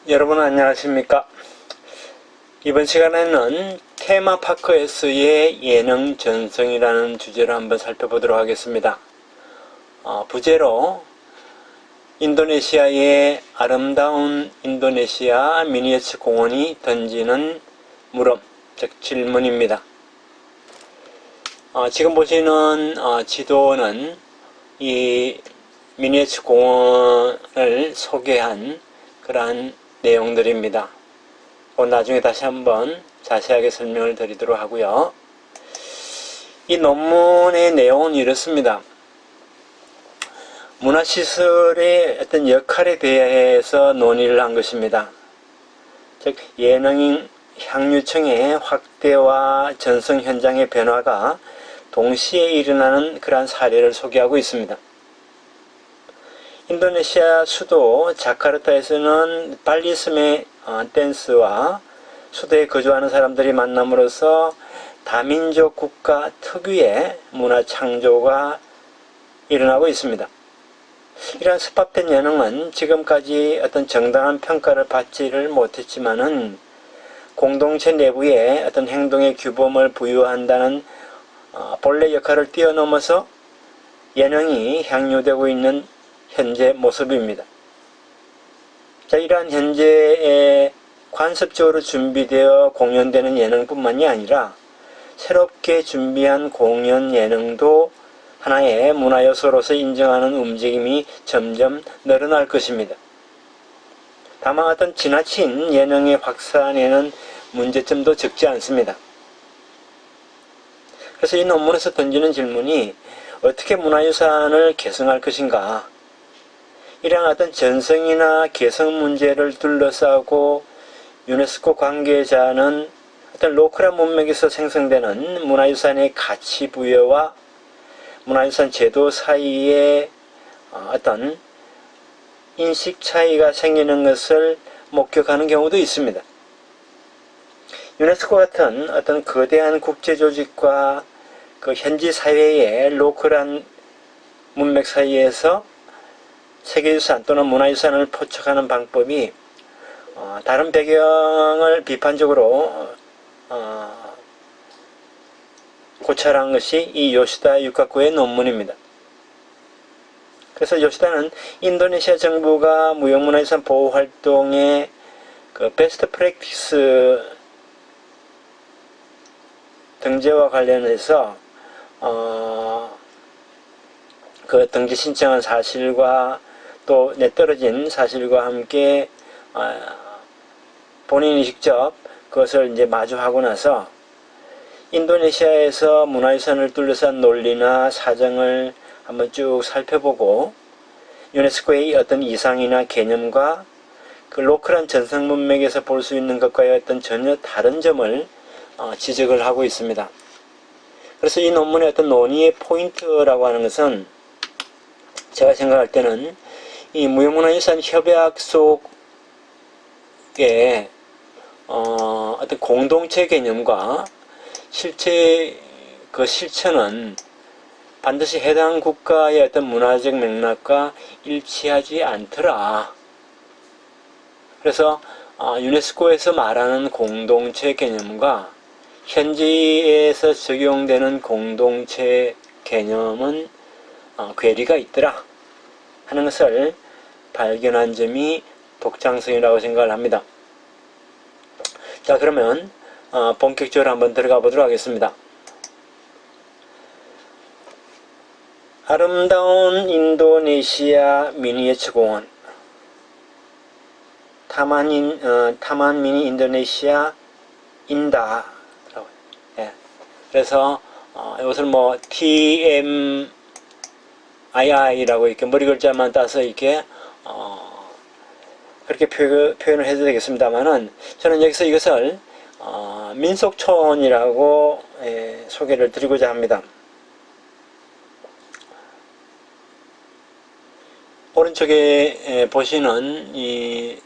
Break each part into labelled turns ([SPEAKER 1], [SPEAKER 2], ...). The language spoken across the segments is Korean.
[SPEAKER 1] 여러분 안녕하십니까? 이번 시간에는 테마파크에서의 예능 전성이라는 주제를 한번 살펴보도록 하겠습니다. 부제로 인도네시아의 아름다운 인도네시아 미니어처 공원이 던지는 물음, 즉 질문입니다. 지금 보시는 지도는 이 미니어처 공원을 소개한 그러한 내용들입니다. 나중에 다시 한번 자세하게 설명을 드리도록 하고요. 이 논문의 내용은 이렇습니다. 문화시설의 어떤 역할에 대해서 논의를 한 것입니다. 즉 예능 향유층의 확대와 전성 현장의 변화가 동시에 일어나는 그러한 사례를 소개하고 있습니다. 인도네시아 수도 자카르타에서는 발리스메 댄스와 수도에 거주하는 사람들이 만남으로써 다민족 국가 특유의 문화 창조가 일어나고 있습니다. 이러한 스팝된 예능은 지금까지 어떤 정당한 평가를 받지를 못했지만은 공동체 내부의 어떤 행동의 규범을 부여한다는 본래 역할을 뛰어넘어서 예능이 향유되고 있는 현재 모습입니다. 자, 이러한 현재에 관습적으로 준비되어 공연되는 예능뿐만이 아니라 새롭게 준비한 공연 예능도 하나의 문화 요소로서 인정하는 움직임이 점점 늘어날 것입니다. 다만 어떤 지나친 예능의 확산에는 문제점도 적지 않습니다. 그래서 이 논문에서 던지는 질문이 어떻게 문화유산을 계승할 것인가? 이러한 어떤 전성이나 개성 문제를 둘러싸고 유네스코 관계자는 어떤 로컬한 문맥에서 생성되는 문화유산의 가치 부여와 문화유산 제도 사이에 어떤 인식 차이가 생기는 것을 목격하는 경우도 있습니다. 유네스코 같은 어떤 거대한 국제조직과 그 현지 사회의 로컬한 문맥 사이에서 세계유산 또는 문화유산을 포착하는 방법이 다른 배경을 비판적으로 고찰한 것이 이 요시다 유카쿠의 논문입니다. 그래서 요시다는 인도네시아 정부가 무형문화유산 보호활동의 그 베스트 프랙티스 등재와 관련해서 그 등재 신청한 사실과 또 내떨어진 사실과 함께 본인이 직접 그것을 이제 마주하고 나서 인도네시아에서 문화유산을 둘러싼 논리나 사정을 한번 쭉 살펴보고 유네스코의 어떤 이상이나 개념과 그 로컬한 전성 문맥에서 볼 수 있는 것과의 어떤 전혀 다른 점을 지적을 하고 있습니다. 그래서 이 논문의 어떤 논의의 포인트라고 하는 것은 제가 생각할 때는 이 무형문화유산 협약 속에 어떤 공동체 개념과 실제 그 실천은 반드시 해당 국가의 어떤 문화적 맥락과 일치하지 않더라. 그래서 유네스코에서 말하는 공동체 개념과 현지에서 적용되는 공동체 개념은 괴리가 있더라 하는 것을 발견한 점이 독창성이라고 생각을 합니다. 자, 그러면 본격적으로 한번 들어가 보도록 하겠습니다. 아름다운 인도네시아 미니어처 공원 타만 미니 인도네시아 인다. 예. 그래서 이것을 뭐 TMII라고 이렇게 머리 글자만 따서 이렇게 그렇게 표현을 해도 되겠습니다만은 저는 여기서 이것을 민속촌이라고 소개를 드리고자 합니다. 오른쪽에 보시는 이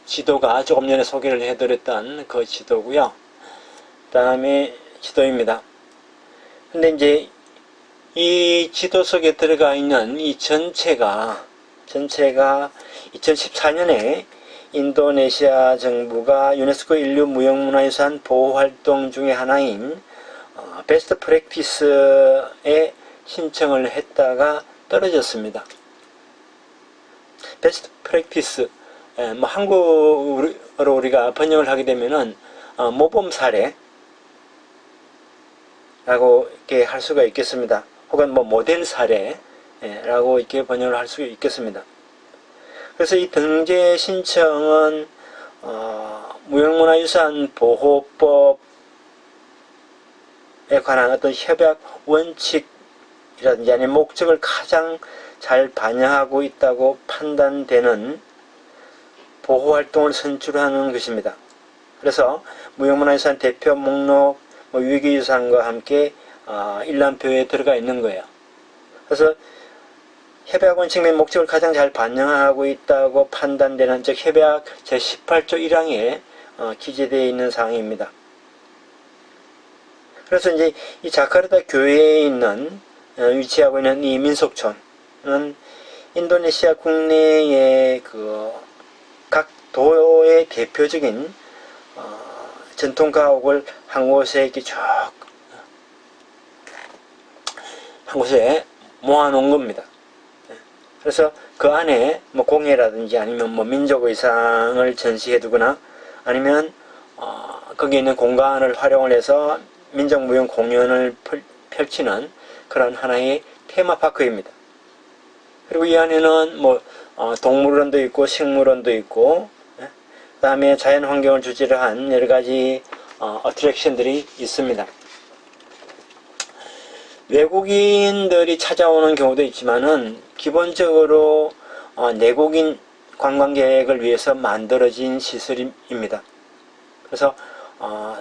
[SPEAKER 1] 지도가 조금 전에 소개를 해드렸던 그 지도고요. 그 다음에 지도입니다. 근데 이제 이 지도 속에 들어가 있는 이 전체가 2014년에 인도네시아 정부가 유네스코 인류 무형문화유산 보호활동 중의 하나인 베스트 프랙티스에 신청을 했다가 떨어졌습니다. 베스트 프랙티스, 뭐 한국어로 우리가 번역을 하게 되면은 모범 사례라고 이렇게 할 수가 있겠습니다. 혹은 뭐 모델 사례라고 이렇게 번역을 할 수 있겠습니다. 그래서 이 등재 신청은 무형문화유산 보호법에 관한 어떤 협약 원칙이라든지 아니면 목적을 가장 잘 반영하고 있다고 판단되는 보호활동을 선출하는 것입니다. 그래서 무형문화유산 대표 목록 위기유산과 함께 일람표에 들어가 있는 거예요. 그래서 협약 원칙 및 목적을 가장 잘 반영하고 있다고 판단되는 즉 협약 제18조 1항에 기재되어 있는 사항입니다. 그래서 이제 이 자카르타 교회에 있는 위치하고 있는 이 민속촌은 인도네시아 국내의 각 도의 대표적인 전통 가옥을 한 곳에 이렇게 쭉 한 곳에 모아놓은 겁니다. 그래서 그 안에 뭐 공예라든지 아니면 뭐 민족 의상을 전시해두거나 아니면 거기에 있는 공간을 활용을 해서 민족무용 공연을 펼치는 그런 하나의 테마파크입니다. 그리고 이 안에는 뭐 동물원도 있고 식물원도 있고 그 다음에 자연환경을 주제로 한 여러가지 어트랙션들이 있습니다. 외국인들이 찾아오는 경우도 있지만은 기본적으로 내국인 관광객을 위해서 만들어진 시설입니다. 그래서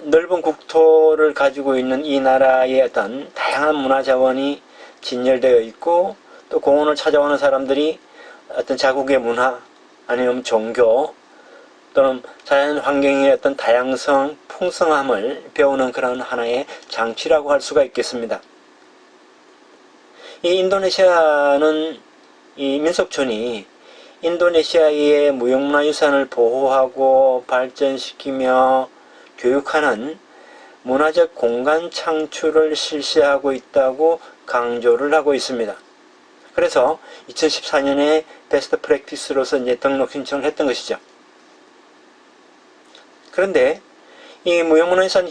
[SPEAKER 1] 넓은 국토를 가지고 있는 이 나라의 어떤 다양한 문화자원이 진열되어 있고 또 공원을 찾아오는 사람들이 어떤 자국의 문화 아니면 종교 또는 자연 환경의 어떤 다양성, 풍성함을 배우는 그런 하나의 장치라고 할 수가 있겠습니다. 이 인도네시아는 이 민속촌이 인도네시아의 무형문화유산을 보호하고 발전시키며 교육하는 문화적 공간 창출을 실시하고 있다고 강조를 하고 있습니다. 그래서 2014년에 베스트 프랙티스로서 이제 등록 신청을 했던 것이죠. 그런데 이 무형문화유산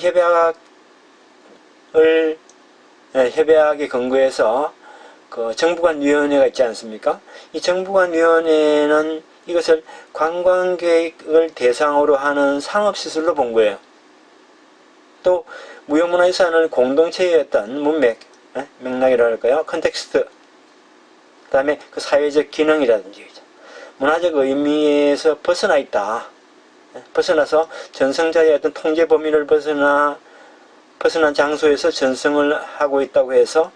[SPEAKER 1] 협약에 근거해서 정부간위원회가 있지 않습니까? 이 정부간위원회는 이것을 관광객을 대상으로 하는 상업시설로 본 거예요. 또 무형문화유산을 공동체의 어떤 맥락이라고 할까요? 컨텍스트, 그 다음에 그 사회적 기능이라든지 문화적 의미에서 벗어나 있다. 벗어나서 전승자의 어떤 통제 범위를 벗어난 장소에서 전승을 하고 있다고 해서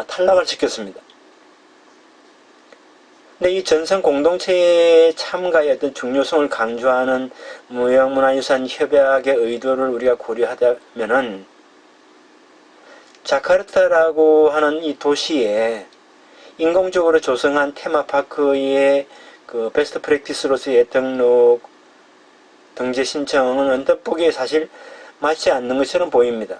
[SPEAKER 1] 탈락을 시켰습니다. 근데 이 전선 공동체의 참가의 어떤 중요성을 강조하는 무형문화유산 협약의 의도를 우리가 고려하자면은 자카르타라고 하는 이 도시에 인공적으로 조성한 테마파크의 그 베스트 프랙티스로서의 등재 신청은 언뜻 보기에 사실 맞지 않는 것처럼 보입니다.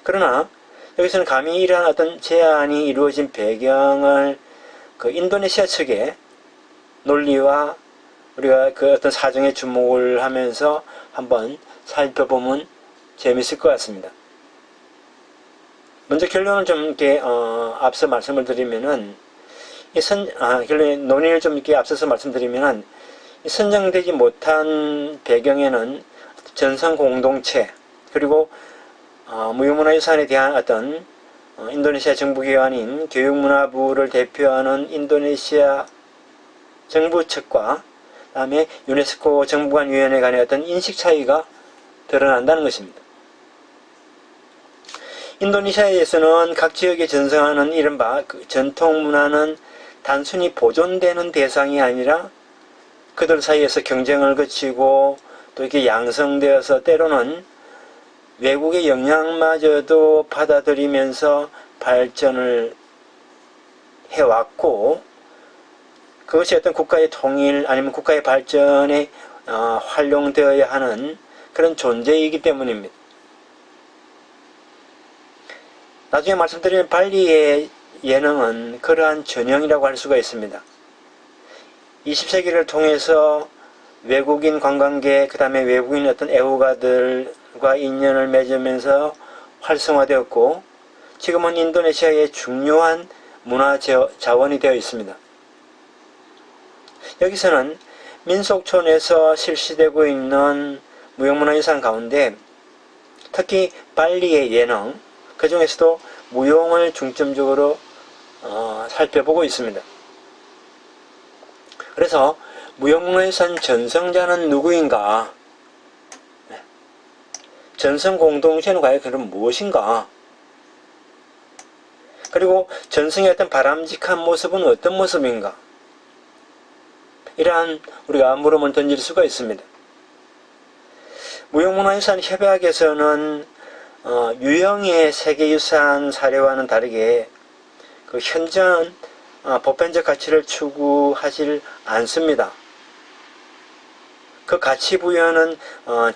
[SPEAKER 1] 그러나 여기서는 감히 이러한 어떤 제안이 이루어진 배경을 그 인도네시아 측의 논리와 우리가 그 어떤 사정에 주목을 하면서 한번 살펴보면 재미있을 것 같습니다. 먼저 결론을 좀 이렇게 앞서 말씀을 드리면은 결론 논의를 좀 이렇게 앞서서 말씀드리면은 선정되지 못한 배경에는 전선 공동체 그리고 무형문화유산에 대한 어떤 인도네시아 정부기관인 교육문화부를 대표하는 인도네시아 정부 측과 그 다음에 유네스코 정부간위원회 간의 어떤 인식 차이가 드러난다는 것입니다. 인도네시아에서는 각 지역에 전승하는 이른바 전통문화는 단순히 보존되는 대상이 아니라 그들 사이에서 경쟁을 거치고 또 이렇게 양성되어서 때로는 외국의 영향마저도 받아들이면서 발전을 해왔고 그것이 어떤 국가의 통일 아니면 국가의 발전에 활용되어야 하는 그런 존재이기 때문입니다. 나중에 말씀드린 발리의 예능은 그러한 전형이라고 할 수가 있습니다. 20세기를 통해서 외국인 관광객, 그 다음에 외국인 어떤 애호가들과 인연을 맺으면서 활성화되었고, 지금은 인도네시아의 중요한 문화 자원이 되어 있습니다. 여기서는 민속촌에서 실시되고 있는 무형문화유산 가운데 특히 발리의 예능, 그 중에서도 무용을 중점적으로 살펴보고 있습니다. 그래서 무형문화유산 전승자는 누구인가? 전승 공동체는 과연 그럼 무엇인가? 그리고 전승의 어떤 바람직한 모습은 어떤 모습인가? 이러한 우리가 물음을 던질 수가 있습니다. 무형문화유산 협약에서는 유형의 세계유산 사례와는 다르게 그 현저한 보편적 가치를 추구하지 않습니다. 그 가치 부여는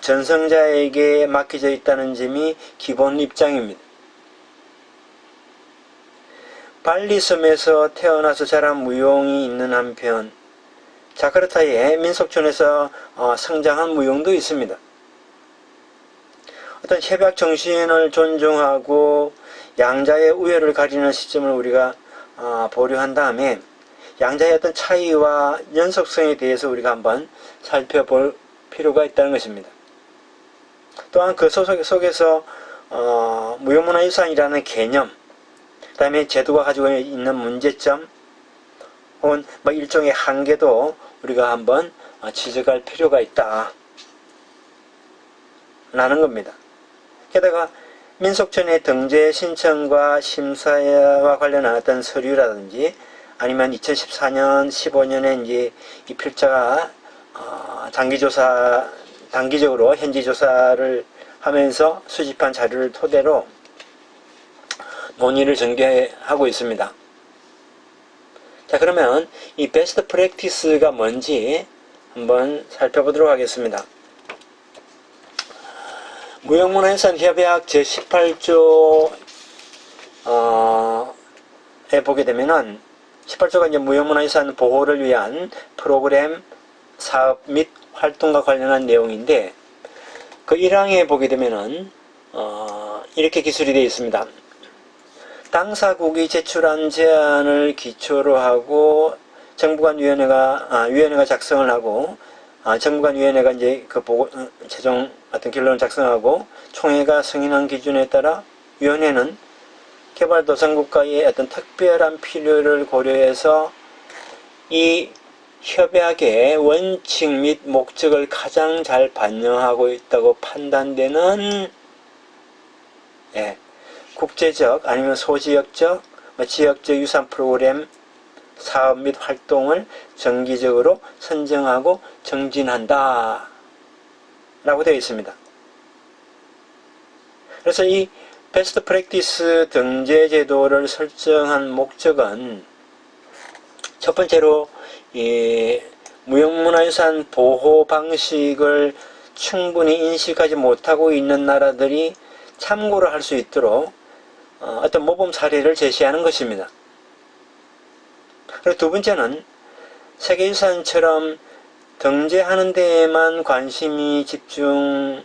[SPEAKER 1] 전승자에게 맡겨져 있다는 점이 기본 입장입니다. 발리섬에서 태어나서 자란 무용이 있는 한편 자카르타의 민속촌에서 성장한 무용도 있습니다. 어떤 협약 정신을 존중하고 양자의 우열을 가리는 시점을 우리가 보류한 다음에 양자의 어떤 차이와 연속성에 대해서 우리가 한번 살펴볼 필요가 있다는 것입니다. 또한 그 속에서 무형문화유산이라는 개념, 그 다음에 제도가 가지고 있는 문제점 혹은 일종의 한계도 우리가 한번 지적할 필요가 있다 라는 겁니다. 게다가 민속촌의 등재 신청과 심사와 관련한 어떤 서류라든지 아니면 2014년, 15년에 이제 이 필자가 단기적으로 현지 조사를 하면서 수집한 자료를 토대로 논의를 전개하고 있습니다. 자, 그러면 이 베스트 프랙티스가 뭔지 한번 살펴보도록 하겠습니다. 무형문화유산 협약 제18조에 보게 되면은 18조가 이제 무형문화유산 보호를 위한 프로그램, 사업 및 활동과 관련한 내용인데 그 1항에 보게 되면은 이렇게 기술이 되어 있습니다. 당사국이 제출한 제안을 기초로 하고 위원회가 작성을 하고 정부간위원회가 이제 그 최종 어떤 결론을 작성하고 총회가 승인한 기준에 따라 위원회는 개발도상국가의 어떤 특별한 필요를 고려해서 이 협약의 원칙 및 목적을 가장 잘 반영하고 있다고 판단되는 국제적 아니면 소지역적, 지역적 유산 프로그램 사업 및 활동을 정기적으로 선정하고 정진한다 라고 되어 있습니다. 그래서 이 베스트 프랙티스 등재 제도를 설정한 목적은 첫 번째로 이 무형문화유산 보호 방식을 충분히 인식하지 못하고 있는 나라들이 참고를 할 수 있도록 어떤 모범 사례를 제시하는 것입니다. 그리고 두 번째는 세계유산처럼 등재하는 데에만 관심을 집중하는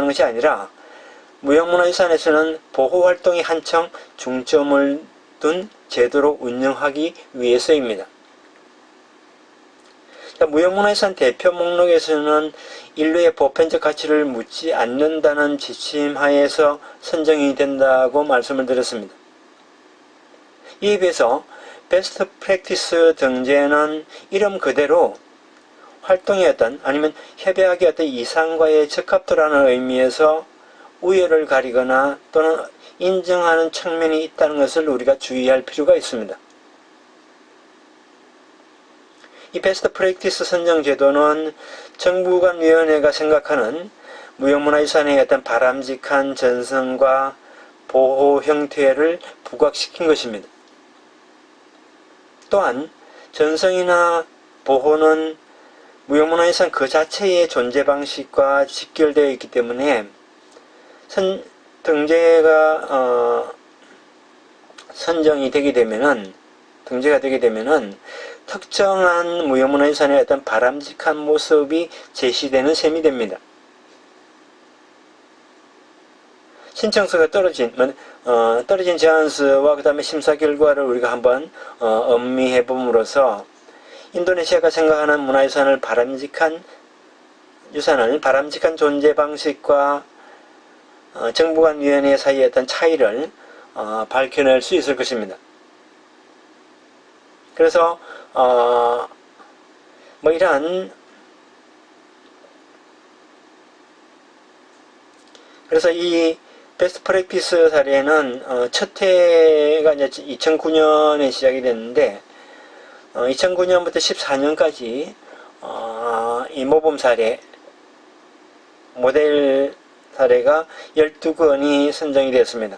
[SPEAKER 1] 것이 아니라 무형문화유산에서는 보호활동에 한층 중점을 둔 제도로 운영하기 위해서입니다. 무형문화유산 대표 목록에서는 인류의 보편적 가치를 묻지 않는다는 지침 하에서 선정이 된다고 말씀을 드렸습니다. 이에 비해서 베스트 프랙티스 등재는 이름 그대로 활동의 어떤 아니면 협약의 어떤 이상과의 적합도라는 의미에서 우열을 가리거나 또는 인정하는 측면이 있다는 것을 우리가 주의할 필요가 있습니다. 이 베스트 프랙티스 선정 제도는 정부간위원회가 생각하는 무형문화유산의 어떤 바람직한 전승과 보호 형태를 부각시킨 것입니다. 또한 전성이나 보호는 무형문화유산 그 자체의 존재 방식과 직결되어 있기 때문에 등재가 선정이 되게 되면은, 등재가 되게 되면은 특정한 무형문화유산의 어떤 바람직한 모습이 제시되는 셈이 됩니다. 신청서가 떨어진 제안서와 그 다음에 심사 결과를 우리가 한번 음미해 봄으로써 인도네시아가 생각하는 문화유산을 바람직한 존재 방식과 정부간위원회 사이의 어떤 차이를 밝혀낼 수 있을 것입니다. 그래서 그래서 이 베스트 프랙티스 사례는 첫 해가 이제 2009년에 시작이 됐는데 2009년부터 14년까지 이 모범 사례, 모델 사례가 12건이 선정이 되었습니다.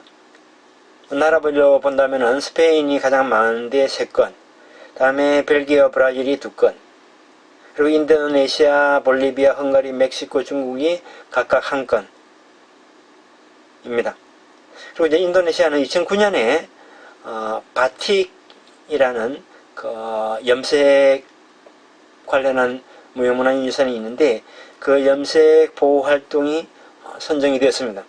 [SPEAKER 1] 나라별로 본다면 스페인이 가장 많은데 3건, 다음에 벨기에와 브라질이 2건, 그리고 인도네시아, 볼리비아, 헝가리, 멕시코, 중국이 각각 1건 입니다. 그리고 이제 인도네시아는 2009년에 바틱이라는 그 염색 관련한 무형문화유산이 있는데 그 염색 보호 활동이 선정이 되었습니다.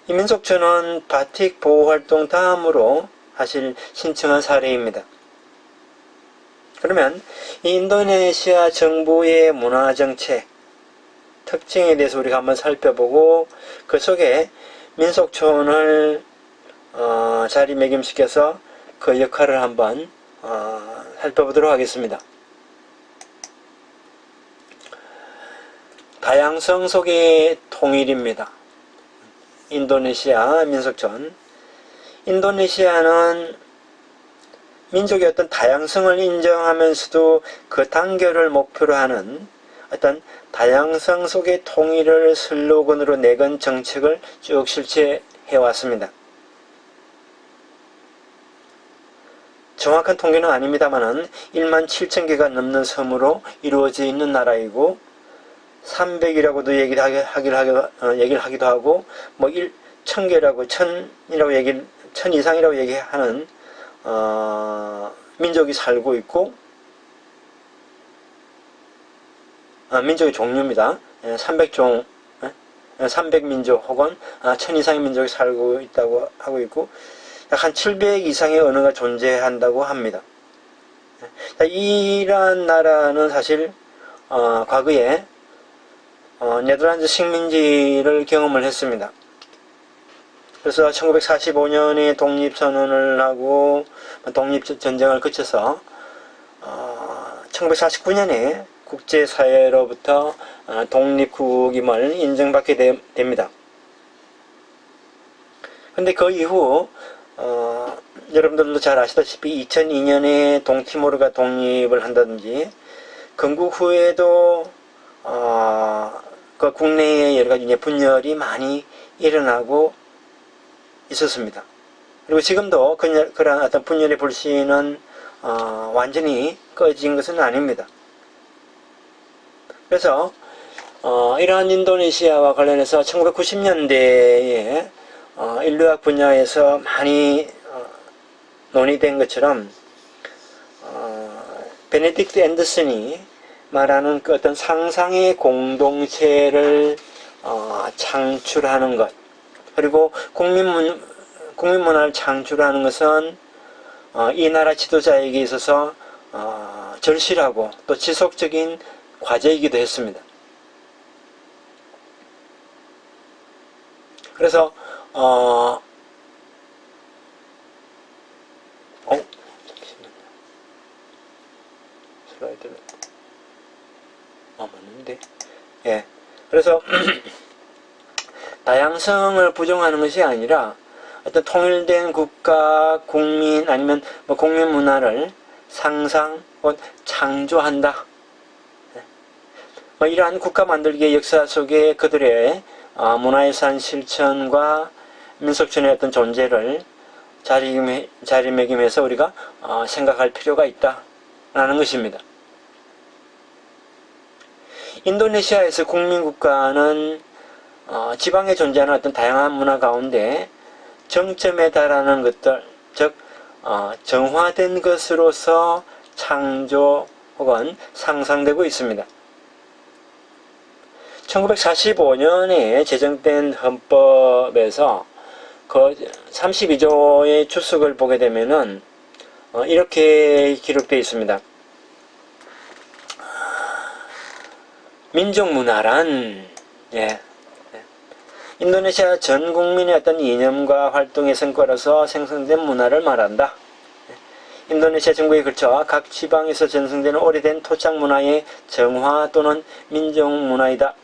[SPEAKER 1] 이 민속촌은 바틱 보호 활동 다음으로 사실 신청한 사례입니다. 그러면 이 인도네시아 정부의 문화정책 특징에 대해서 우리가 한번 살펴보고 그 속에 민속촌을 자리매김시켜서 그 역할을 한번 살펴보도록 하겠습니다. 다양성 속의 통일입니다. 인도네시아 민속촌. 인도네시아는 민족의 어떤 다양성을 인정하면서도 그 단결을 목표로 하는 어떤 다양성 속의 통일을 슬로건으로 내건 정책을 쭉 실체해왔습니다. 정확한 통계는 아닙니다만 1만 7천 개가 넘는 섬으로 이루어져 있는 나라이고 300이라고도 얘기를 하기도 하고 뭐 1000개라고 1000 이상이라고 얘기하는 민족이 살고 있고 민족의 종류입니다. 300종 300민족 혹은 1000 이상의 민족이 살고 있다고 하고 있고 약 한 700 이상의 언어가 존재한다고 합니다. 이란 나라는 사실 과거에 네덜란드 식민지를 경험을 했습니다. 그래서 1945년에 독립선언을 하고 독립전쟁을 거쳐서 1949년에 국제사회로부터 독립국임을 인정받게 됩니다. 그런데 그 이후 여러분들도 잘 아시다시피 2002년에 동티모르가 독립을 한다든지 건국 후에도 그 국내에 여러 가지 분열이 많이 일어나고 있었습니다. 그리고 지금도 그러한 어떤 분열의 불씨는 완전히 꺼진 것은 아닙니다. 그래서 이러한 인도네시아와 관련해서 1990년대에 인류학 분야에서 많이 논의된 것처럼 베네딕트 앤더슨이 말하는 그 어떤 상상의 공동체를 창출하는 것, 그리고 국민문화를 창출하는 것은 이 나라 지도자에게 있어서 절실하고 또 지속적인 과제이기도 했습니다. 그래서 슬라이드를 맞는데 그래서 다양성을 부정하는 것이 아니라 어떤 통일된 국가, 국민 아니면 국민 문화를 상상 혹은 창조한다. 이러한 국가 만들기의 역사 속에 그들의 문화유산 실천과 민속촌의 어떤 존재를 자리매김해서 우리가 생각할 필요가 있다라는 것입니다. 인도네시아에서 국민국가는 지방에 존재하는 어떤 다양한 문화 가운데 정점에 달하는 것들, 즉 정화된 것으로서 창조 혹은 상상되고 있습니다. 1945년에 제정된 헌법에서 그 32조의 주석을 보게 되면은 이렇게 기록되어 있습니다. 민족문화란 인도네시아 전 국민의 어떤 이념과 활동의 성과로서 생성된 문화를 말한다. 인도네시아 정부에 걸쳐 각 지방에서 전승되는 오래된 토착 문화의 정화 또는 민족 문화이다.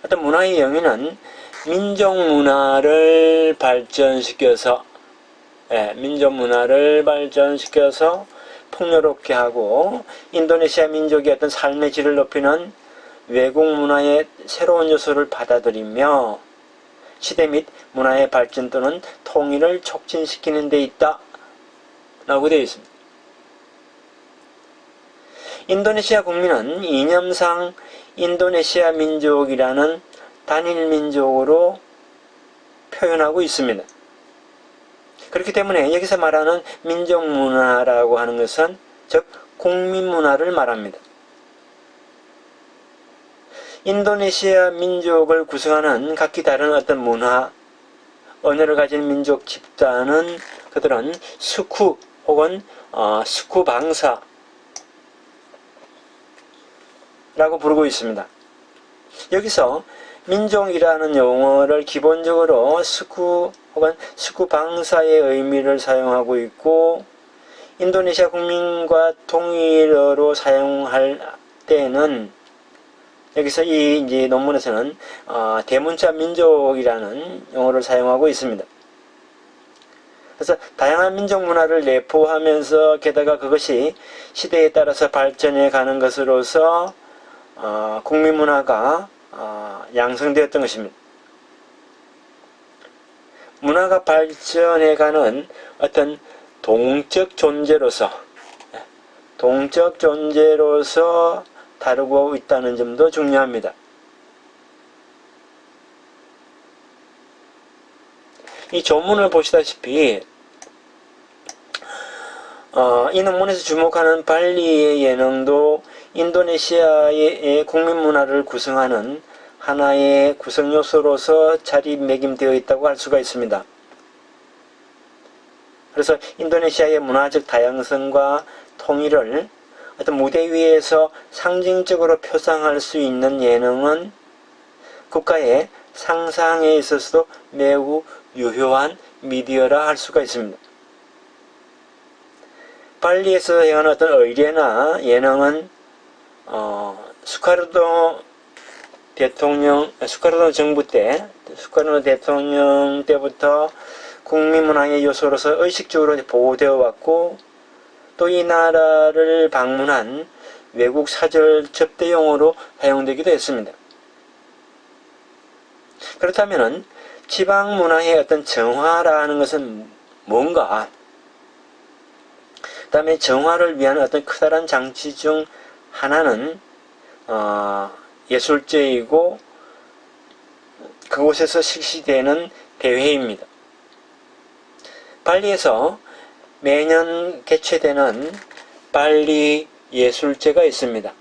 [SPEAKER 1] 어떤 문화의 영위는 민족 문화를 발전시켜서 풍요롭게 하고 인도네시아 민족의 어떤 삶의 질을 높이는 외국 문화의 새로운 요소를 받아들이며 시대 및 문화의 발전 또는 통일을 촉진시키는 데 있다 라고 되어 있습니다. 인도네시아 국민은 이념상 인도네시아 민족이라는 단일 민족으로 표현하고 있습니다. 그렇기 때문에 여기서 말하는 민족 문화라고 하는 것은 즉 국민 문화를 말합니다. 인도네시아 민족을 구성하는 각기 다른 어떤 문화, 언어를 가진 민족 집단은 그들은 수쿠 혹은 수쿠 방사라고 부르고 있습니다. 여기서 민족이라는 용어를 기본적으로 수쿠 혹은 수쿠 방사의 의미를 사용하고 있고 인도네시아 국민과 통일어로 사용할 때는 여기서 이 논문에서는 대문자 민족이라는 용어를 사용하고 있습니다. 그래서 다양한 민족 문화를 내포하면서 게다가 그것이 시대에 따라서 발전해 가는 것으로서 국민 문화가 양성되었던 것입니다. 문화가 발전해가는 어떤 동적 존재로서 다루고 있다는 점도 중요합니다. 이 조문을 보시다시피 이 논문에서 주목하는 발리의 예능도 인도네시아의 국민 문화를 구성하는 하나의 구성 요소로서 자리매김되어 있다고 할 수가 있습니다. 그래서 인도네시아의 문화적 다양성과 통일을 어떤 무대 위에서 상징적으로 표상할 수 있는 예능은 국가의 상상에 있어서도 매우 유효한 미디어라 할 수가 있습니다. 발리에서 행하는 어떤 의례나 예능은 수카르노 대통령 때부터 국민문화의 요소로서 의식적으로 보호되어 왔고 또 이 나라를 방문한 외국 사절 접대용으로 사용되기도 했습니다. 그렇다면 지방 문화의 어떤 정화라는 것은 뭔가? 그 다음에 정화를 위한 어떤 커다란 장치 중 하나는 예술제이고 그곳에서 실시되는 대회입니다. 발리에서 매년 개최되는 발리 예술제가 있습니다.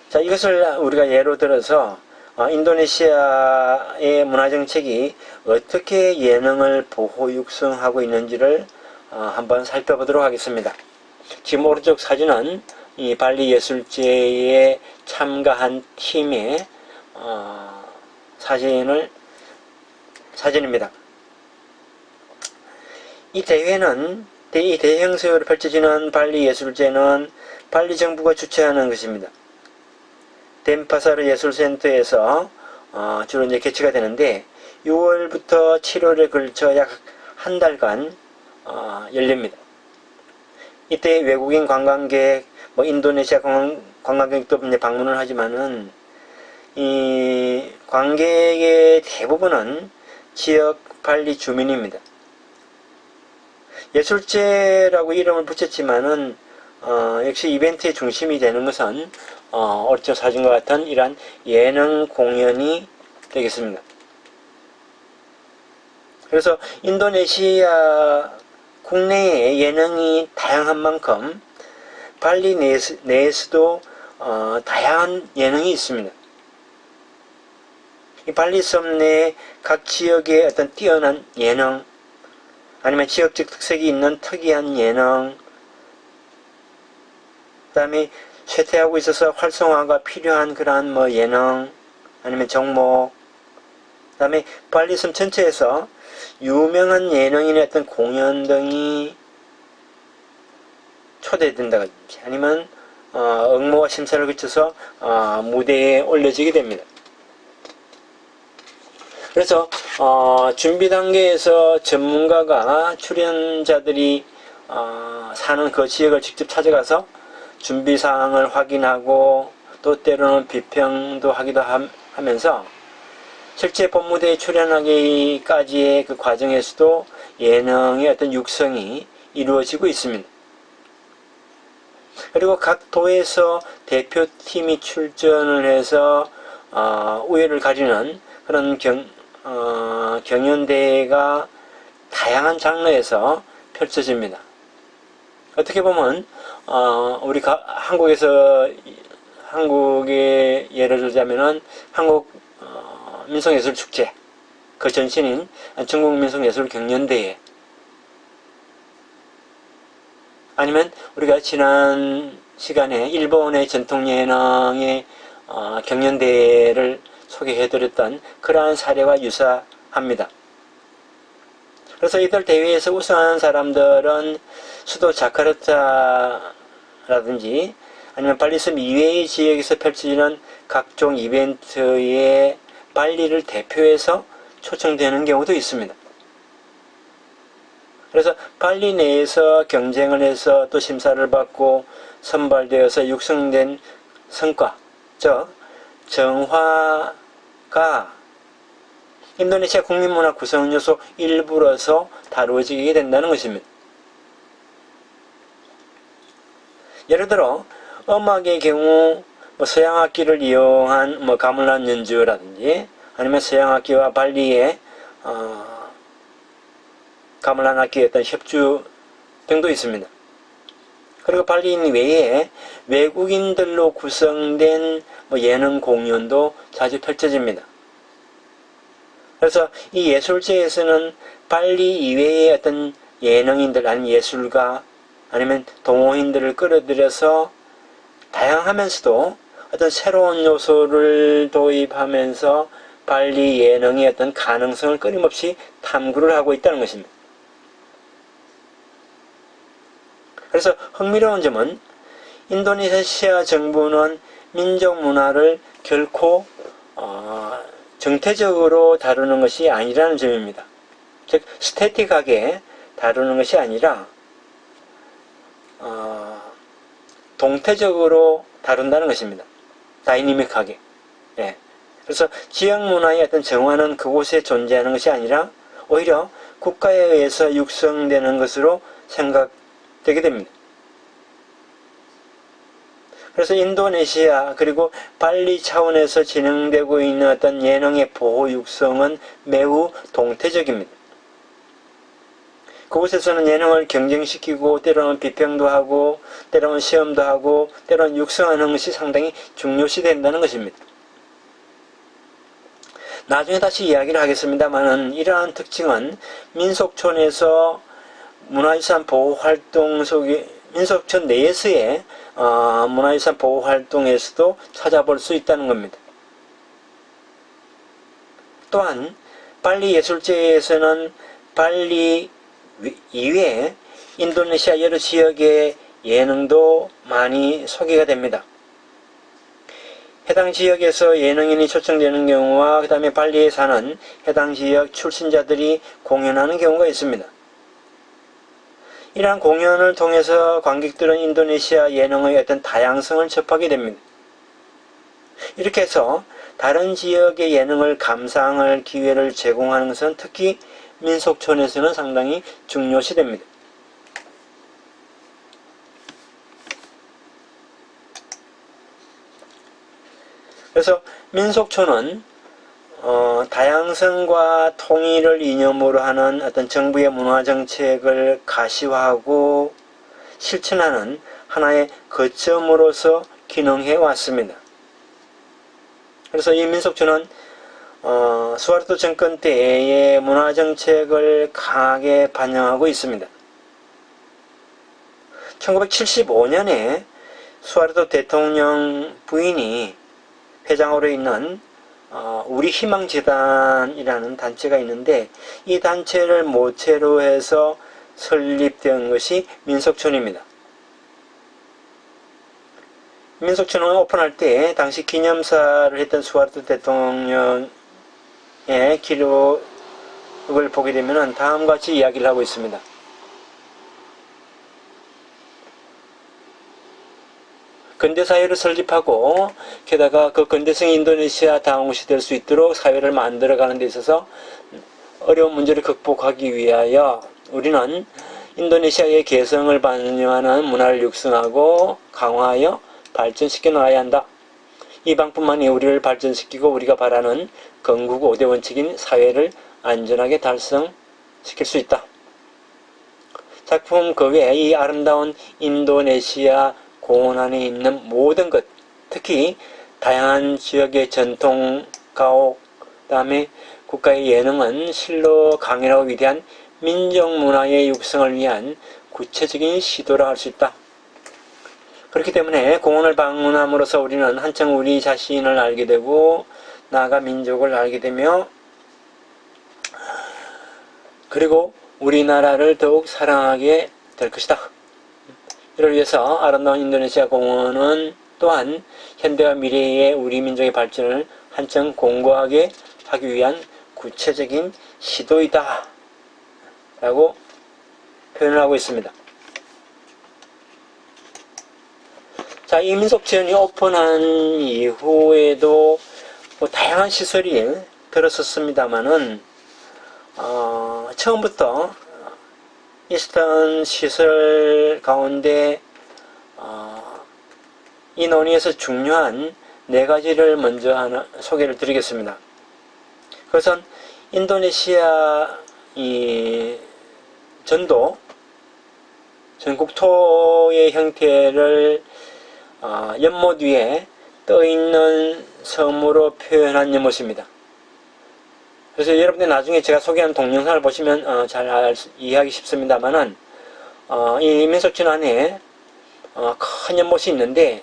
[SPEAKER 1] 자, 이것을 우리가 예로 들어서 인도네시아의 문화정책이 어떻게 예능을 보호 육성하고 있는지를 한번 살펴보도록 하겠습니다. 지금 오른쪽 사진은 이 발리 예술제에 참가한 팀의 사진입니다. 이 대회는 이 대형수요로 펼쳐지는 발리 예술제는 발리 정부가 주최하는 것입니다. 덴파사르 예술센터에서 주로 이제 개최가 되는데 6월부터 7월에 걸쳐 약 한 달간 열립니다. 이때 외국인 관광객, 인도네시아 관광객도 이제 방문을 하지만은 이 관객의 대부분은 지역 발리 주민입니다. 예술제라고 이름을 붙였지만은 역시 이벤트의 중심이 되는 것은 오른쪽 사진과 같은 이러한 예능 공연이 되겠습니다. 그래서 인도네시아 국내에 예능이 다양한 만큼 발리 내에서도 다양한 예능이 있습니다. 이 발리 섬 내 각 지역의 어떤 뛰어난 예능, 아니면 지역적 특색이 있는 특이한 예능, 그 다음에 쇠퇴하고 있어서 활성화가 필요한 그러한 예능, 아니면 종목, 그 다음에 발리섬 전체에서 유명한 예능인의 어떤 공연 등이 초대된다든지 아니면 응모와 심사를 거쳐서 무대에 올려지게 됩니다. 그래서 준비 단계에서 전문가가 출연자들이 사는 그 지역을 직접 찾아가서 준비 사항을 확인하고 또 때로는 비평도 하기도 하면서 실제 본무대에 출연하기까지의 그 과정에서도 예능의 어떤 육성이 이루어지고 있습니다. 그리고 각 도에서 대표팀이 출전을 해서 우열을 가리는 그런 경연대회가 다양한 장르에서 펼쳐집니다. 어떻게 보면 우리 한국의 예를 들자면은 한국 민속예술축제, 그 전신인 전국 민속예술경연대회, 아니면 우리가 지난 시간에 일본의 전통예능의 경연대회를 소개해드렸던 그러한 사례와 유사합니다. 그래서 이들 대회에서 우승하는 사람들은 수도 자카르타라든지 아니면 발리섬 이외의 지역에서 펼쳐지는 각종 이벤트에 발리를 대표해서 초청되는 경우도 있습니다. 그래서 발리 내에서 경쟁을 해서 또 심사를 받고 선발되어서 육성된 성과, 즉 정화가 인도네시아 국민문화 구성 요소 일부로서 다루어지게 된다는 것입니다. 예를 들어 음악의 경우 서양악기를 이용한 가물란 연주라든지 아니면 서양악기와 발리의 가물란 악기의 어떤 협주 등도 있습니다. 그리고 발리인 외에 외국인들로 구성된 예능 공연도 자주 펼쳐집니다. 그래서 이 예술제에서는 발리 이외의 어떤 예능인들 아니면 예술가 아니면 동호인들을 끌어들여서 다양하면서도 어떤 새로운 요소를 도입하면서 발리 예능의 어떤 가능성을 끊임없이 탐구를 하고 있다는 것입니다. 그래서 흥미로운 점은 인도네시아 정부는 민족 문화를 결코 정태적으로 다루는 것이 아니라는 점입니다. 즉 스태틱하게 다루는 것이 아니라 동태적으로 다룬다는 것입니다. 다이내믹하게. 예. 그래서 지역 문화의 어떤 정화는 그곳에 존재하는 것이 아니라 오히려 국가에 의해서 육성되는 것으로 생각되게 됩니다. 그래서 인도네시아 그리고 발리 차원에서 진행되고 있는 어떤 예능의 보호 육성은 매우 동태적입니다. 그곳에서는 예능을 경쟁시키고 때로는 비평도 하고 때로는 시험도 하고 때로는 육성하는 것이 상당히 중요시 된다는 것입니다. 나중에 다시 이야기를 하겠습니다만은 이러한 특징은 민속촌에서 문화유산 보호활동 속에 민속촌 내에서의 문화유산 보호활동에서도 찾아볼 수 있다는 겁니다. 또한 발리 예술제에서는 발리 이외에 인도네시아 여러 지역의 예능도 많이 소개가 됩니다. 해당 지역에서 예능인이 초청되는 경우와 그 다음에 발리에 사는 해당 지역 출신자들이 공연하는 경우가 있습니다. 이러한 공연을 통해서 관객들은 인도네시아 예능의 어떤 다양성을 접하게 됩니다. 이렇게 해서 다른 지역의 예능을 감상할 기회를 제공하는 것은 특히 민속촌에서는 상당히 중요시됩니다. 그래서 민속촌은 다양성과 통일을 이념으로 하는 어떤 정부의 문화정책을 가시화하고 실천하는 하나의 거점으로서 기능해 왔습니다. 그래서 이 민속촌은 수하르토 정권 때의 문화정책을 강하게 반영하고 있습니다. 1975년에 수하르토 대통령 부인이 회장으로 있는 우리 희망재단이라는 단체가 있는데 이 단체를 모체로 해서 설립된 것이 민속촌입니다. 민속촌은 오픈할 때 당시 기념사를 했던 수하르토 대통령의 기록을 보게 되면 다음과 같이 이야기를 하고 있습니다. 근대사회를 설립하고 게다가 그 근대성 인도네시아 다음 곳이 될 수 있도록 사회를 만들어가는 데 있어서 어려운 문제를 극복하기 위하여 우리는 인도네시아의 개성을 반영하는 문화를 육성하고 강화하여 발전시켜 나가야 한다. 이 방법만이 우리를 발전시키고 우리가 바라는 건국 5대 원칙인 사회를 안전하게 달성시킬 수 있다. 작품 그 외에 이 아름다운 인도네시아 공원 안에 있는 모든 것, 특히 다양한 지역의 전통 가옥, 다음에 국가의 예능은 실로 강인하고 위대한 민족 문화의 육성을 위한 구체적인 시도라 할 수 있다. 그렇기 때문에 공원을 방문함으로써 우리는 한층 우리 자신을 알게 되고 나아가 민족을 알게 되며 그리고 우리나라를 더욱 사랑하게 될 것이다. 이를 위해서 아름다운 인도네시아 공원은 또한 현대와 미래의 우리 민족의 발전을 한층 공고하게 하기 위한 구체적인 시도이다 라고 표현을 하고 있습니다. 자, 이 민속촌이 오픈한 이후에도 다양한 시설이 들었었습니다만은 처음부터 있었던 시설 가운데 이 논의에서 중요한 4가지를 먼저 소개를 드리겠습니다. 그것은 인도네시아 이 전도 전국토의 형태를 연못 위에 떠있는 섬으로 표현한 연못입니다. 그래서 여러분들 나중에 제가 소개한 동영상을 보시면 잘 이해하기 쉽습니다만은 이 민속촌 안에 큰 연못이 있는데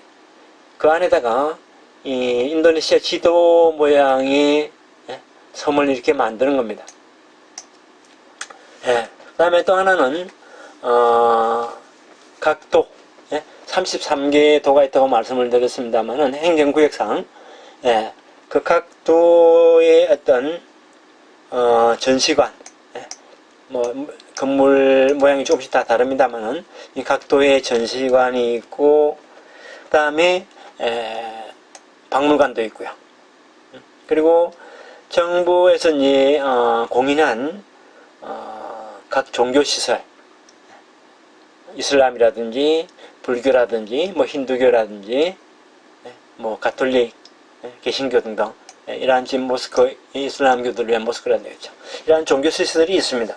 [SPEAKER 1] 그 안에다가 이 인도네시아 지도 모양의 섬을 이렇게 만드는 겁니다. 그 다음에 또 하나는 각 도 33개의 도가 있다고 말씀을 드렸습니다만은 행정구역상 그 각 도의 어떤 전시관 건물 모양이 조금씩 다 다릅니다만은 이 각 도의 전시관이 있고 그 다음에 박물관도 있고요. 그리고 정부에서 이제 공인한 각 종교시설 이슬람이라든지 불교라든지 힌두교라든지 가톨릭 개신교 등등 이러한 지금 모스크 이슬람교들을 위한 모스크라는 되겠죠. 이러한 종교시설이 있습니다.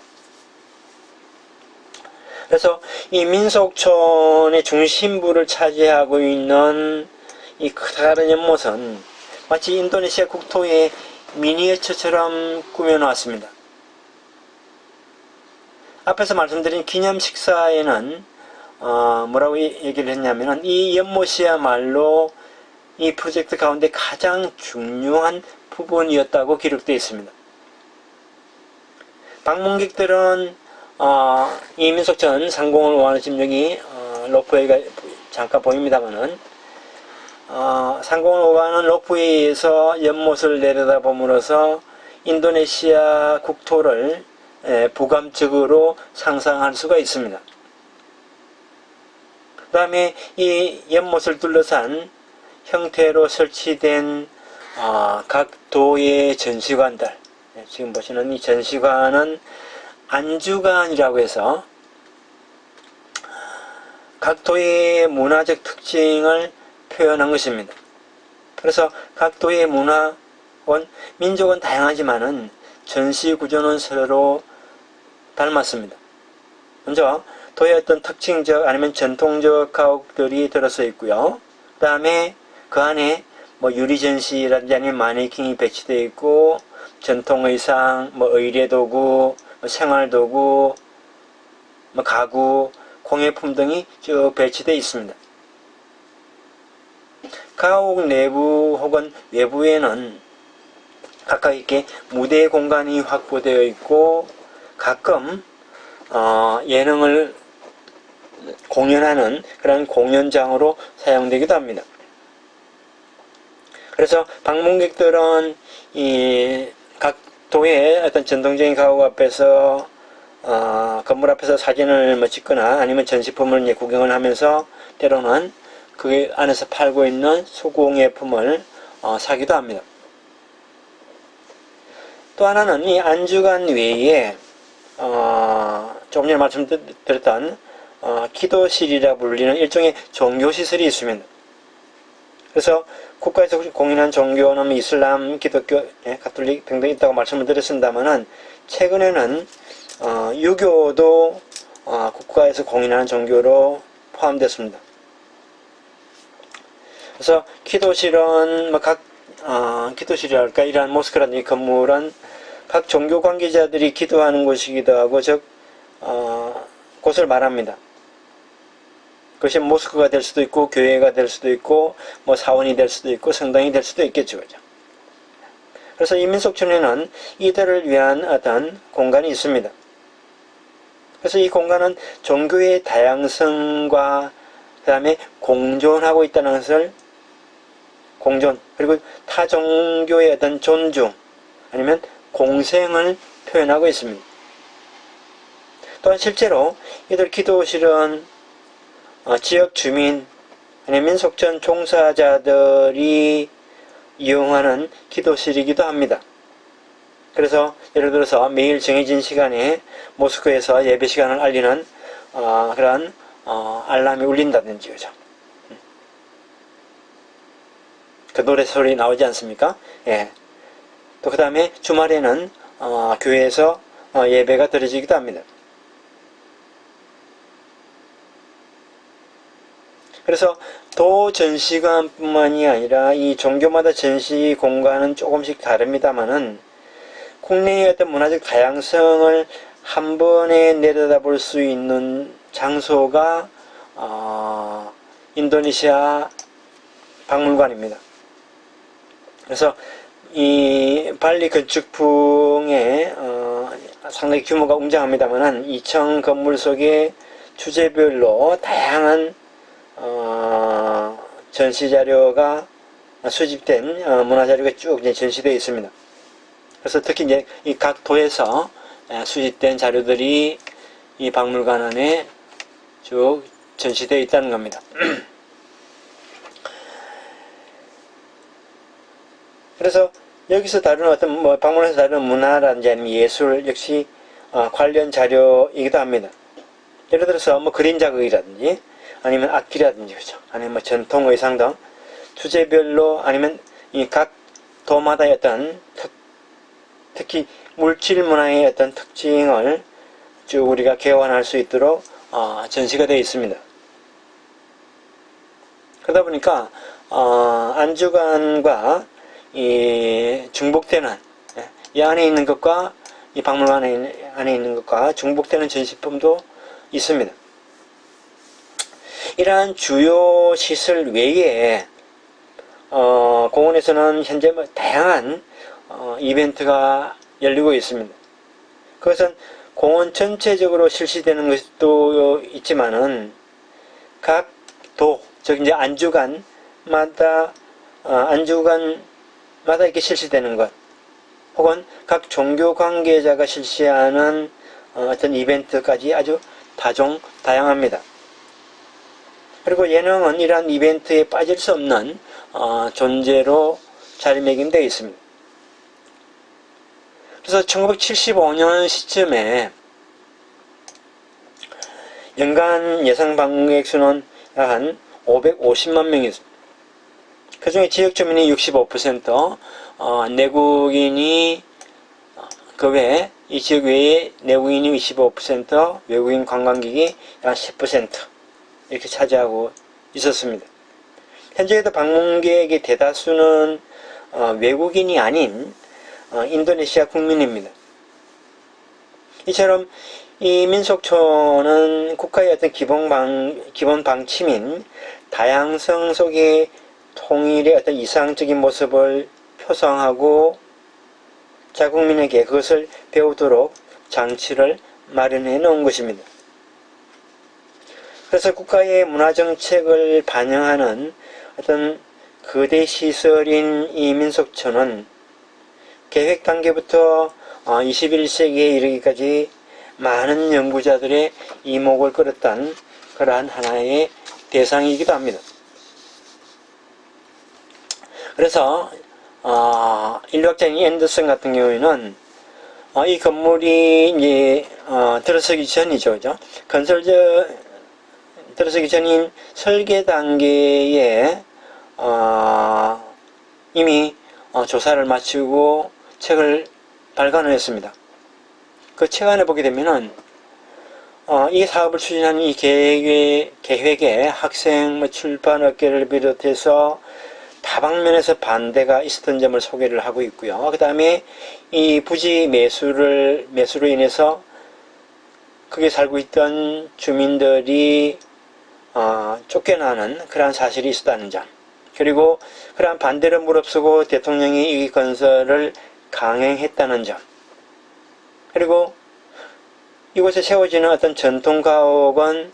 [SPEAKER 1] 그래서 이 민속촌의 중심부를 차지하고 있는 이 커다란 연못은 마치 인도네시아 국토의 미니어처처럼 꾸며놓았습니다. 앞에서 말씀드린 기념 식사에는 뭐라고 얘기를 했냐면은 이 연못이야말로 이 프로젝트 가운데 가장 중요한 부분이었다고 기록되어 있습니다. 방문객들은 이 민속촌 상공을 오가는 지금 여기 로프웨이가 잠깐 보입니다만은 상공을 오가는 로프웨이에서 연못을 내려다봄으로써 인도네시아 국토를 부감적으로 상상할 수가 있습니다. 그 다음에 이 연못을 둘러싼 형태로 설치된 각 도의 전시관들, 지금 보시는 이 전시관은 안주관이라고 해서 각 도의 문화적 특징을 표현한 것입니다. 그래서 각 도의 문화원, 민족은 다양하지만은 전시 구조는 서로 닮았습니다. 먼저 도의 어떤 특징적 아니면 전통적 가옥들이 들어서 있고요. 그 다음에 그 안에 뭐 유리전시라든지 아니면 마네킹이 배치되어 있고, 전통의상, 뭐 의례도구, 뭐 생활도구, 뭐 가구, 공예품 등이 쭉 배치되어 있습니다. 가옥 내부 혹은 외부에는 각각 이렇게 무대 공간이 확보되어 있고, 가끔 예능을 공연하는 그런 공연장으로 사용되기도 합니다. 그래서 방문객들은 이 각 도의 어떤 전통적인 가옥 앞에서 건물 앞에서 사진을 뭐 찍거나 아니면 전시품을 이제 구경을 하면서 때로는 그 안에서 팔고 있는 수공예품을 사기도 합니다. 또 하나는 이 안주관 외에 조금 전에 말씀드렸던 기도실이라 불리는 일종의 종교시설이 있습니다. 그래서 국가에서 공인한 종교는 이슬람, 기독교, 가톨릭 등등 있다고 말씀을 드렸습니다만은 최근에는 유교도 국가에서 공인하는 종교로 포함됐습니다. 그래서 기도실은 기도실이랄까, 이러한 모스크라든지 건물은 각 종교 관계자들이 기도하는 곳이기도 하고, 즉 곳을 말합니다. 그것이 모스크가 될 수도 있고, 교회가 될 수도 있고, 뭐 사원이 될 수도 있고, 성당이 될 수도 있겠죠, 그죠? 그래서 이 민속촌에는 이들을 위한 어떤 공간이 있습니다. 그래서 이 공간은 종교의 다양성과 그 다음에 공존하고 있다는 것을, 공존, 그리고 타 종교의 어떤 존중, 아니면 공생을 표현하고 있습니다. 또한 실제로 이들 기도실은 지역 주민, 아니면 민속촌 종사자들이 이용하는 기도실이기도 합니다. 그래서 예를 들어서 매일 정해진 시간에 모스크에서 예배 시간을 알리는 그런 알람이 울린다든지, 그죠? 그 노래 소리 나오지 않습니까? 예. 또 그 다음에 주말에는 교회에서 예배가 드려지기도 합니다. 그래서 도 전시관뿐만이 아니라 이 종교마다 전시 공간은 조금씩 다릅니다만은 국내의 어떤 문화적 다양성을 한 번에 내려다볼 수 있는 장소가 인도네시아 박물관입니다. 그래서 이 발리 건축풍에 상당히 규모가 웅장합니다만은 2층 건물 속에 주제별로 다양한 전시자료가 수집된 문화자료가 쭉 이제 전시되어 있습니다. 그래서 특히 이제 이 각 도에서 수집된 자료들이 이 박물관 안에 쭉 전시되어 있다는 겁니다. 그래서 여기서 다루는 어떤 박물관에서 다루는 문화라든지 아니면 예술 역시 관련 자료이기도 합니다. 예를 들어서 뭐 그림 자극이라든지 아니면 악기라든지, 그죠? 아니면 뭐 전통 의상 등 주제별로, 아니면 이 각 도마다의 어떤 특히 물질 문화의 어떤 특징을 쭉 우리가 개관할 수 있도록 전시가 되어 있습니다. 그러다 보니까 안주관과 이 중복되는, 이 안에 있는 것과 이 박물관 안에 있는 것과 중복되는 전시품도 있습니다. 이러한 주요 시설 외에 공원에서는 현재 다양한 이벤트가 열리고 있습니다. 그것은 공원 전체적으로 실시되는 것도 있지만은 각 도, 즉 이제 안주관마다 이렇게 실시되는 것, 혹은 각 종교 관계자가 실시하는 어떤 이벤트까지 아주 다양합니다. 그리고 예능은 이러한 이벤트에 빠질 수 없는 존재로 자리매김되어 있습니다. 그래서 1975년 시점에 연간 예상 방문객 수는 약 한 550만 명이었습니다. 그 중에 지역 주민이 65%, 내국인이 그 외에 이 지역 외에 내국인이 25%, 외국인 관광객이 약 10% 이렇게 차지하고 있었습니다. 현재에도 방문객의 대다수는 외국인이 아닌 인도네시아 국민입니다. 이처럼 이 민속촌은 국가의 어떤 기본 방침인 다양성 속의 통일의 어떤 이상적인 모습을 표상하고 자국민에게 그것을 배우도록 장치를 마련해 놓은 것입니다. 그래서 국가의 문화정책을 반영하는 어떤 거대 시설인 이 민속촌은 계획 단계부터 21세기에 이르기까지 많은 연구자들의 이목을 끌었던 그러한 하나의 대상이기도 합니다. 그래서 인류학자인 앤더슨 같은 경우에는 이 건물이 이제 들어서기 전이죠, 그죠? 들어서기 전인 설계 단계에 이미 조사를 마치고 책을 발간을 했습니다. 그 책 안에 보게 되면은 이 사업을 추진하는 이 계획에 학생, 출판업계를 비롯해서 다방면에서 반대가 있었던 점을 소개를 하고 있고요. 그 다음에 이 부지 매수로 인해서 거기에 살고 있던 주민들이 쫓겨나는 그러한 사실이 있었다는 점, 그리고 그러한 반대를 무릅쓰고 대통령이 이 건설을 강행했다는 점, 그리고 이곳에 세워지는 어떤 전통가옥은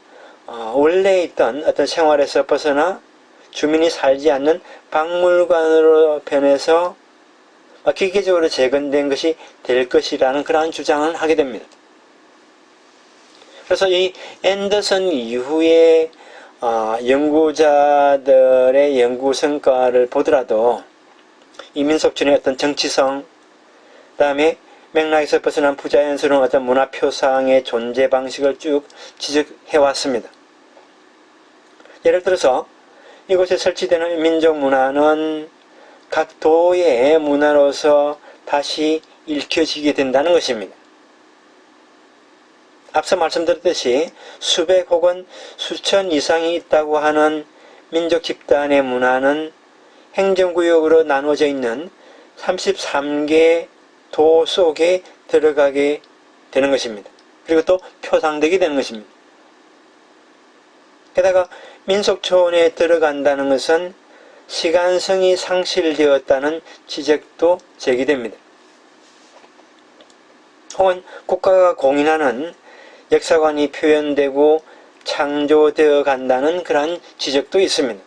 [SPEAKER 1] 원래 있던 어떤 생활에서 벗어나 주민이 살지 않는 박물관으로 변해서 기계적으로 재건된 것이 될 것이라는 그러한 주장을 하게 됩니다. 그래서 이 앤더슨 이후에 연구자들의 연구 성과를 보더라도 이 민속촌의 어떤 정치성, 그 다음에 맥락에서 벗어난 부자연스러운 어떤 문화 표상의 존재 방식을 쭉 지적해 왔습니다. 예를 들어서 이곳에 설치되는 민족 문화는 각 도의 문화로서 다시 읽혀지게 된다는 것입니다. 앞서 말씀드렸듯이 수백 혹은 수천 이상이 있다고 하는 민족 집단의 문화는 행정구역으로 나누어져 있는 33개 도 속에 들어가게 되는 것입니다. 그리고 또 표상되게 되는 것입니다. 게다가 민속촌에 들어간다는 것은 시간성이 상실되었다는 지적도 제기됩니다. 혹은 국가가 공인하는 역사관이 표현되고 창조되어 간다는 그러한 지적도 있습니다.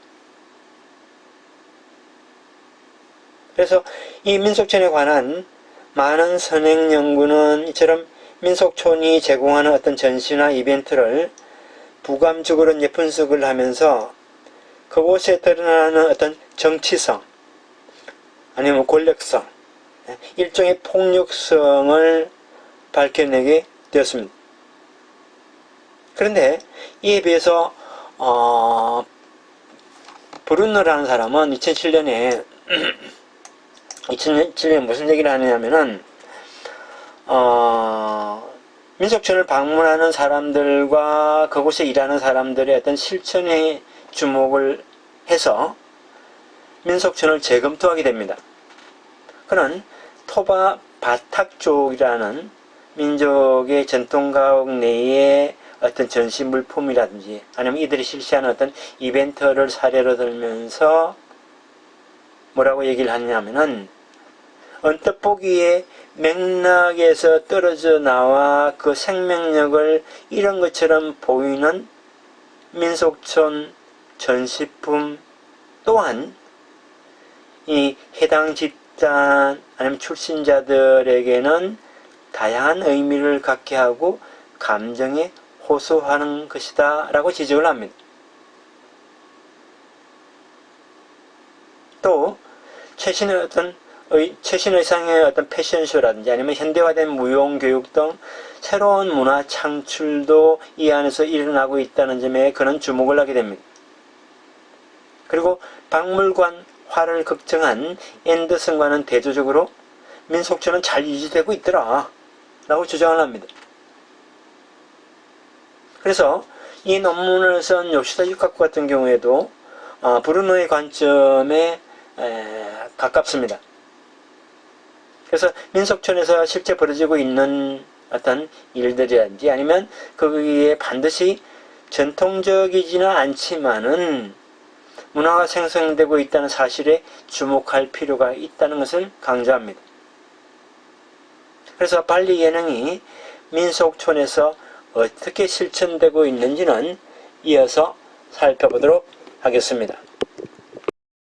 [SPEAKER 1] 그래서 이 민속촌에 관한 많은 선행 연구는 이처럼 민속촌이 제공하는 어떤 전시나 이벤트를 부감적으로 이제 분석을 하면서 그곳에 드러나는 어떤 정치성, 아니면 권력성, 일종의 폭력성을 밝혀내게 되었습니다. 그런데 이에 비해서 브룬너라는 사람은 2007년에 무슨 얘기를 하느냐면은 민속촌을 방문하는 사람들과 그곳에 일하는 사람들의 어떤 실천에 주목을 해서 민속촌을 재검토하게 됩니다. 그는 토바 바탁족이라는 민족의 전통가옥 내에 어떤 전시 물품이라든지 아니면 이들이 실시하는 어떤 이벤트를 사례로 들면서 뭐라고 얘기를 하냐면은 언뜻 보기에 맥락에서 떨어져 나와 그 생명력을 잃은 것처럼 보이는 민속촌 전시품 또한 이 해당 집단 아니면 출신자들에게는 다양한 의미를 갖게 하고 감정에 호소하는 것이다 라고 지적을 합니다. 또 최신 의상의 어떤 패션쇼라든지 아니면 현대화된 무용교육 등 새로운 문화 창출도 이 안에서 일어나고 있다는 점에 그는 주목을 하게 됩니다. 그리고 박물관화를 걱정한 앤더슨과는 대조적으로 민속촌은 잘 유지되고 있더라 라고 주장을 합니다. 그래서 이 논문을 쓴 요시다 유카쿠 같은 경우에도 브루노의 관점에 가깝습니다. 그래서 민속촌에서 실제 벌어지고 있는 어떤 일들이라든지 아니면 거기에 반드시 전통적이지는 않지만은 문화가 생성되고 있다는 사실에 주목할 필요가 있다는 것을 강조합니다. 그래서 발리 예능이 민속촌에서 어떻게 실천되고 있는지는 이어서 살펴보도록 하겠습니다.